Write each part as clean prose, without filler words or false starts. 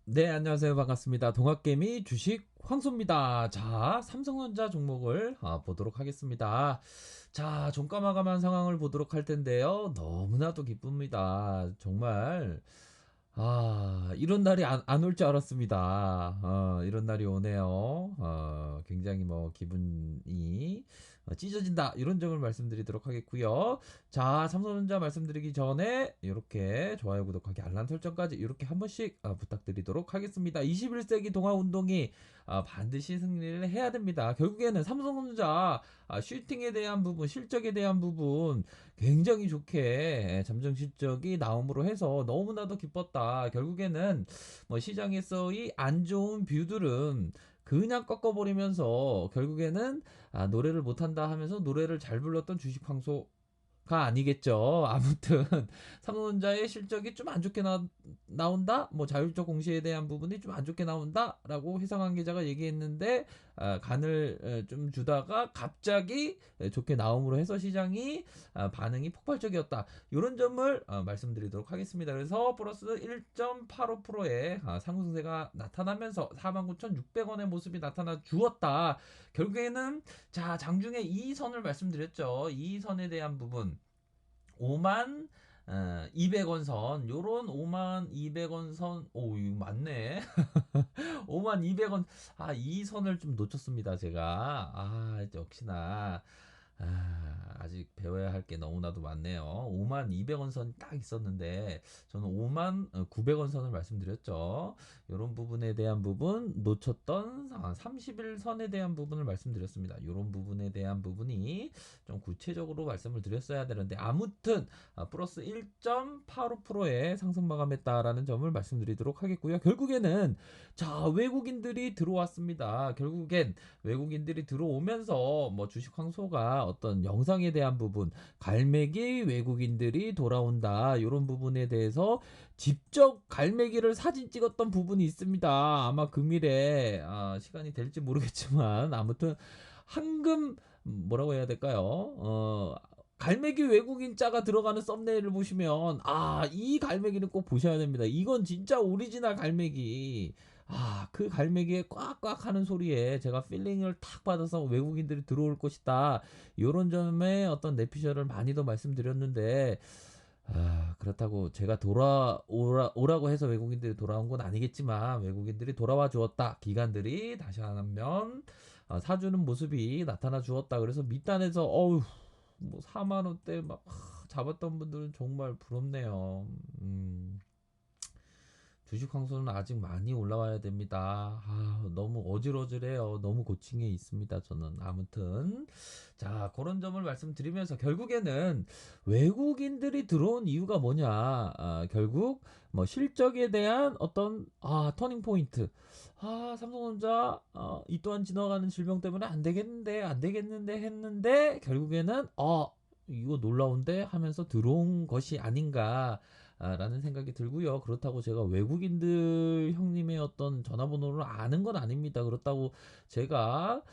네, 안녕하세요. 반갑습니다. 동학개미 주식 황소입니다. 자, 삼성전자 종목을 보도록 하겠습니다. 자, 종가 마감한 상황을 보도록 할 텐데요. 너무나도 기쁩니다. 정말 이런 날이 안 올 줄 알았습니다. 이런 날이 오네요. 굉장히 뭐 기분이 찢어진다. 이런 점을 말씀드리도록 하겠고요. 자, 삼성전자 말씀드리기 전에 이렇게 좋아요, 구독하기, 알람 설정까지 이렇게 한 번씩 부탁드리도록 하겠습니다. 21세기 동아운동이 반드시 승리를 해야 됩니다. 결국에는 삼성전자 슈팅에 대한 부분, 실적에 대한 부분 굉장히 좋게 잠정 실적이 나옴으로 해서 너무나도 기뻤다. 결국에는 뭐 시장에서의 안 좋은 뷰들은 그냥 꺾어버리면서 결국에는 노래를 못한다 하면서 노래를 잘 불렀던 주식 황소 가 아니겠죠. 아무튼 삼성전자의 실적이 좀 안 좋게 나온다. 뭐 자율적 공시에 대한 부분이 좀 안 좋게 나온다라고 회사 관계자가 얘기했는데 간을 좀 주다가 갑자기 좋게 나옴으로 해서 시장이 반응이 폭발적이었다. 이런 점을 말씀드리도록 하겠습니다. 그래서 플러스 1.85%의 상승세가 나타나면서 49,600원의 모습이 나타나 주었다. 결국에는 자, 장중에 이 선을 말씀드렸죠. 이 선에 대한 부분 5만 200원 선, 요런 5만 200원 선, 오, 이거 맞네. 5만 200원, 이 선을 좀 놓쳤습니다, 제가. 역시나. 아직 배워야 할 게 너무나도 많네요. 5만 200원 선이 딱 있었는데 저는 5만 900원 선을 말씀드렸죠. 이런 부분에 대한 부분 놓쳤던 30일 선에 대한 부분을 말씀드렸습니다. 이런 부분에 대한 부분이 좀 구체적으로 말씀을 드렸어야 되는데 아무튼 플러스 1.85%의 상승 마감했다라는 점을 말씀드리도록 하겠고요. 결국에는 자, 외국인들이 들어왔습니다. 결국엔 외국인들이 들어오면서 뭐 주식 황소가 어떤 영상에 대한 부분, 갈매기 외국인들이 돌아온다. 이런 부분에 대해서 직접 갈매기를 사진 찍었던 부분이 있습니다. 아마 금일에 시간이 될지 모르겠지만 아무튼 황금 뭐라고 해야 될까요? 갈매기 외국인 자가 들어가는 썸네일을 보시면 이 갈매기는 꼭 보셔야 됩니다. 이건 진짜 오리지널 갈매기. 그 갈매기의 꽉꽉 하는 소리에 제가 필링을 탁 받아서 외국인들이 들어올 것이다. 이런 점에 어떤 내피셜을 많이도 말씀드렸는데 그렇다고 제가 오라고 해서 외국인들이 돌아온 건 아니겠지만 외국인들이 돌아와 주었다. 기관들이 다시 한번 사주는 모습이 나타나 주었다. 그래서 밑단에서 뭐 4만 원대 막 잡았던 분들은 정말 부럽네요. 주식 황소는 아직 많이 올라와야 됩니다. 너무 어질어질해요. 너무 고층에 있습니다. 저는 아무튼 자, 그런 점을 말씀드리면서 결국에는 외국인들이 들어온 이유가 뭐냐? 결국 뭐 실적에 대한 어떤 터닝 포인트. 삼성전자 이 또한 지나가는 질병 때문에 안 되겠는데 했는데 결국에는 이거 놀라운데 하면서 들어온 것이 아닌가 라는 생각이 들고요. 그렇다고 제가 외국인들 형님의 어떤 전화번호를 아는 건 아닙니다. 그렇다고 제가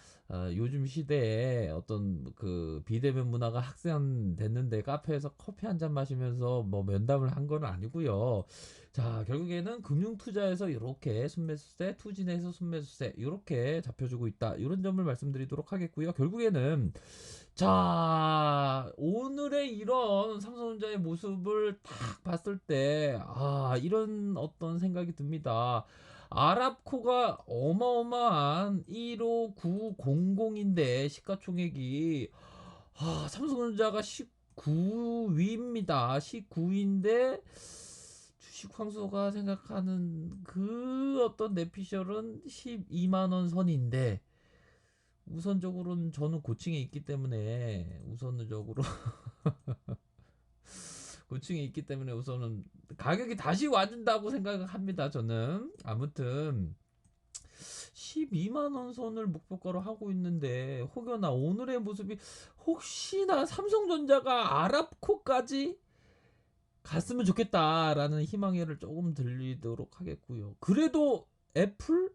요즘 시대에 어떤 그 비대면 문화가 확산됐는데 카페에서 커피 한 잔 마시면서 뭐 면담을 한 건 아니고요. 자, 결국에는 금융투자에서 이렇게 순매수세, 투진에서 순매수세 이렇게 잡혀주고 있다. 이런 점을 말씀드리도록 하겠고요. 결국에는 자, 오늘의 이런 삼성전자의 모습을 딱 봤을 때, 이런 어떤 생각이 듭니다. 아랍코가 어마어마한 15900인데, 시가총액이, 삼성전자가 19위입니다. 19위인데, 주식 황소가 생각하는 그 어떤 내피셜은 12만원 선인데, 우선적으로는 저는 고층에 있기 때문에 우선적으로 고층에 있기 때문에 우선은 가격이 다시 와준다고 생각을 합니다. 저는 아무튼 12만 원 선을 목표가로 하고 있는데 혹여나 오늘의 모습이 혹시나 삼성전자가 아랍코까지 갔으면 좋겠다라는 희망회를 조금 들리도록 하겠고요. 그래도 애플이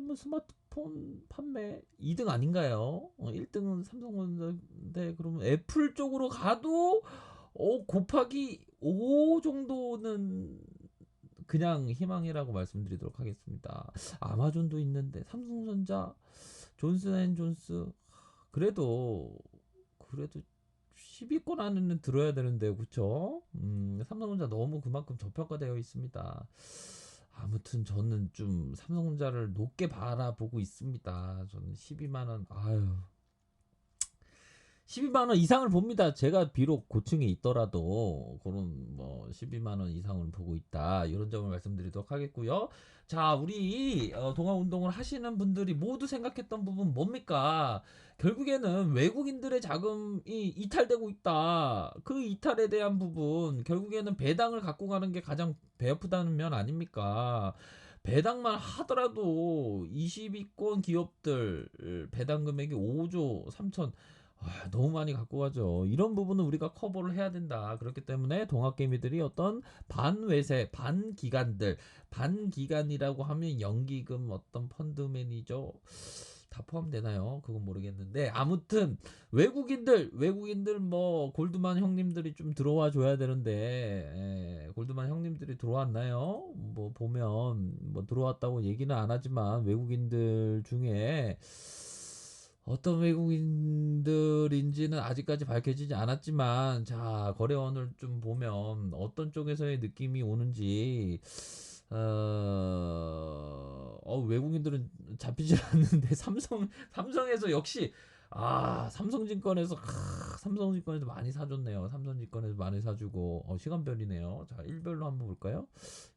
뭐 스마트폰 판매 2등 아닌가요? 1등은 삼성인데 그러면 애플 쪽으로 가도 곱하기 5 정도는 그냥 희망이라고 말씀드리도록 하겠습니다. 아마존도 있는데 삼성전자, 존슨앤존스 그래도 10위권 안에는 들어야 되는데 그쵸? 삼성전자 너무 그만큼 저평가되어 있습니다. 아무튼 저는 좀 삼성전자를 높게 바라보고 있습니다. 저는 12만 원, 12만 원 이상을 봅니다. 제가 비록 고층에 있더라도 그런 뭐 12만 원 이상을 보고 있다. 이런 점을 말씀드리도록 하겠고요. 자, 우리 동아 운동을 하시는 분들이 모두 생각했던 부분 뭡니까? 결국에는 외국인들의 자금이 이탈되고 있다. 그 이탈에 대한 부분, 결국에는 배당을 갖고 가는 게 가장 배 아프다는 면 아닙니까? 배당만 하더라도 20위권 기업들 배당 금액이 5조 3천, 너무 많이 갖고 가죠. 이런 부분은 우리가 커버를 해야 된다. 그렇기 때문에 동학개미들이 어떤 반외세, 반기간이라고 하면 연기금, 어떤 펀드 매니저 다 포함되나요? 그건 모르겠는데 아무튼 외국인들 뭐 골드만 형님들이 좀 들어와 줘야 되는데 골드만 형님들이 들어왔나요? 뭐 보면 뭐 들어왔다고 얘기는 안 하지만 외국인들 중에 어떤 외국인들인지는 아직까지 밝혀지지 않았지만, 자, 거래원을 좀 보면 어떤 쪽에서의 느낌이 오는지, 외국인들은 잡히질 않는데, 삼성에서 역시, 삼성증권에서 많이 사줬네요. 삼성증권에서 많이 사주고, 시간별이네요. 자, 일별로 한번 볼까요?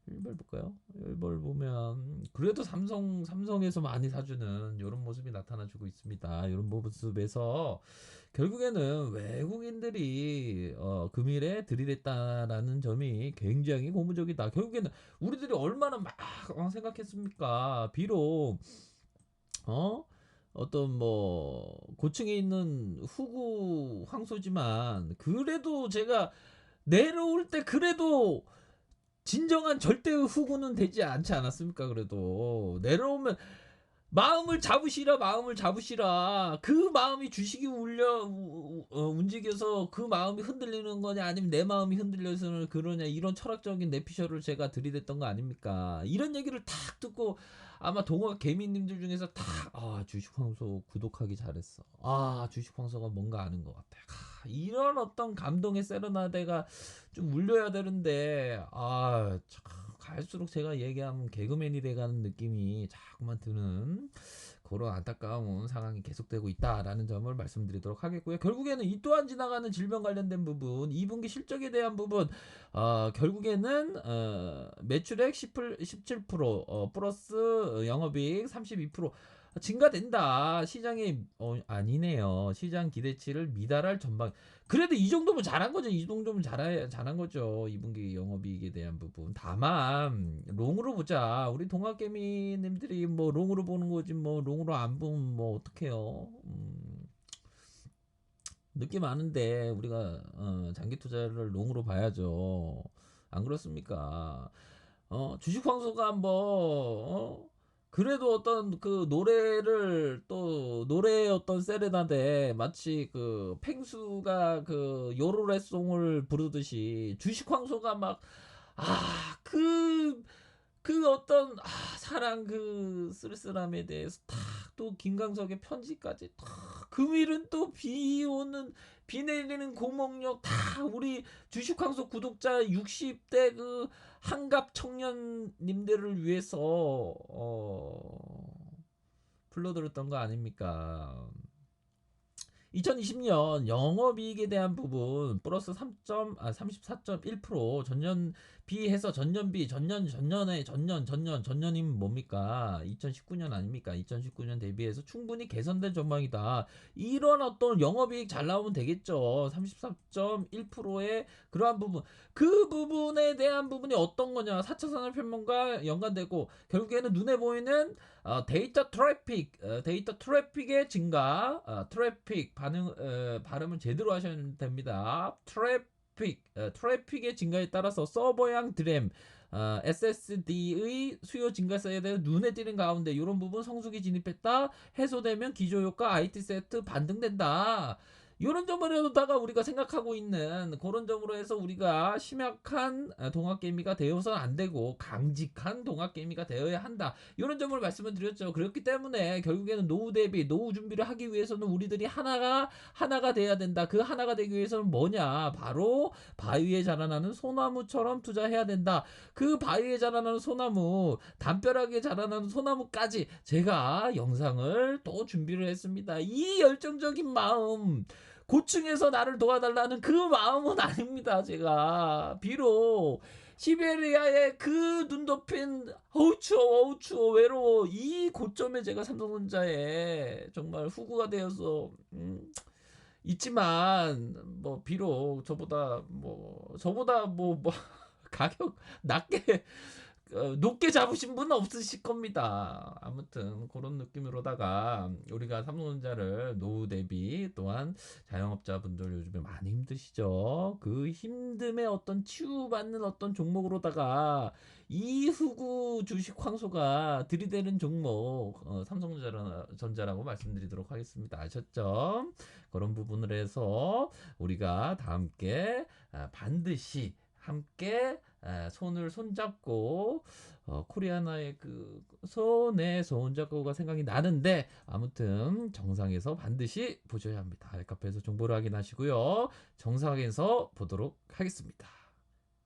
일별 볼까요? 일별 보면 그래도 삼성에서 많이 사주는 이런 모습이 나타나주고 있습니다. 이런 모습에서 결국에는 외국인들이 금일에 들이댔다라는 점이 굉장히 고무적이다. 결국에는 우리들이 얼마나 막 생각했습니까? 비록 어떤 뭐 고층에 있는 후구 황소지만 그래도 제가 내려올 때 그래도 진정한 절대 후구는 되지 않지 않았습니까? 그래도 내려오면 마음을 잡으시라. 그 마음이 주식이 움직여서 그 마음이 흔들리는 거냐 아니면 내 마음이 흔들려서 그러냐, 이런 철학적인 내피셜을 제가 들이댔던 거 아닙니까? 이런 얘기를 탁 듣고 아마 동화 개미님들 중에서 주식황소 구독하기 잘했어. 주식황소가 뭔가 아는 것 같아. 이런 어떤 감동의 세레나데가 좀 울려야 되는데 참 갈수록 제가 얘기하면 개그맨이 돼가는 느낌이 자꾸만 드는 그런 안타까운 상황이 계속되고 있다라는 점을 말씀드리도록 하겠고요. 결국에는 이 또한 지나가는 질병 관련된 부분, 2분기 실적에 대한 부분, 결국에는 매출액 17%, 플러스 영업이익 32% 증가된다. 시장에 아니네요. 시장 기대치를 미달할 전망. 그래도 이 정도면 잘한 거죠. 이 정도면 잘한 거죠. 2분기 영업이익에 대한 부분. 다만 롱으로 보자. 우리 동학개미님들이 뭐 롱으로 보는 거지 뭐 롱으로 안 보면 뭐 어떡해요. 느낌 아는데 우리가 장기 투자를 롱으로 봐야죠. 안 그렇습니까? 주식 황소가 뭐 그래도 어떤 그 노래의 어떤 세레나데 마치 그 펭수가 그 요로레송을 부르듯이 주식 황소가 막 그 어떤 사랑 그 쓸쓸함에 대해서 탁 또 김광석의 편지까지 탁 금일은 또 비 내리는 고목력 다 우리 주식황소 구독자 60대 그 한갑 청년님들을 위해서 불러들었던 거 아닙니까? 2020년 영업이익에 대한 부분 플러스 34.1%, 전년 비해서 전년이면 뭡니까? 2019년 아닙니까? 2019년 대비해서 충분히 개선된 전망이다. 이런 어떤 영업이익 잘 나오면 되겠죠. 34.1%의 그러한 부분, 그 부분에 대한 부분이 어떤 거냐? 4차 산업혁명과 연관되고 결국에는 눈에 보이는 데이터 트래픽의 증가, 발음은 제대로 하셔야 됩니다. 트래픽의 증가에 따라서 서버양 드램, SSD의 수요 증가세에 대해 눈에 띄는 가운데 이런 부분 성수기 진입했다. 해소되면 기조효과 IT 세트 반등된다. 요런 점으로다가 우리가 생각하고 있는 고런 점으로 해서 우리가 심약한 동학개미가 되어서는 안 되고 강직한 동학개미가 되어야 한다. 요런 점을 말씀을 드렸죠. 그렇기 때문에 결국에는 노후 대비, 노후 준비를 하기 위해서는 우리들이 하나가 돼야 된다. 그 하나가 되기 위해서는 뭐냐? 바로 바위에 자라나는 소나무처럼 투자해야 된다. 그 바위에 자라나는 소나무, 담벼락에 자라나는 소나무까지 제가 영상을 또 준비를 했습니다. 이 열정적인 마음, 고층에서 나를 도와달라는 그 마음은 아닙니다. 제가 비록 시베리아의 그 눈 덮인 어우 추워 어우 추워 외로워 이 고점에 제가 삼성전자에 정말 후구가 되어서 있지만 뭐 비록 저보다 가격 낮게 높게 잡으신 분은 없으실 겁니다. 아무튼 그런 느낌으로다가 우리가 삼성전자를 노후 대비 또한 자영업자분들 요즘에 많이 힘드시죠. 그 힘듦의 어떤 치유받는 어떤 종목으로다가 이 후구 주식 황소가 들이대는 종목 삼성전자라고 말씀드리도록 하겠습니다. 아셨죠? 그런 부분을 해서 우리가 다 함께 반드시 함께 손을 손잡고 코리아나의 그 손에 손잡고가 생각이 나는데 아무튼 정상에서 반드시 보셔야 합니다. 알카페에서 정보를 확인하시고요. 정상에서 보도록 하겠습니다.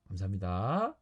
감사합니다.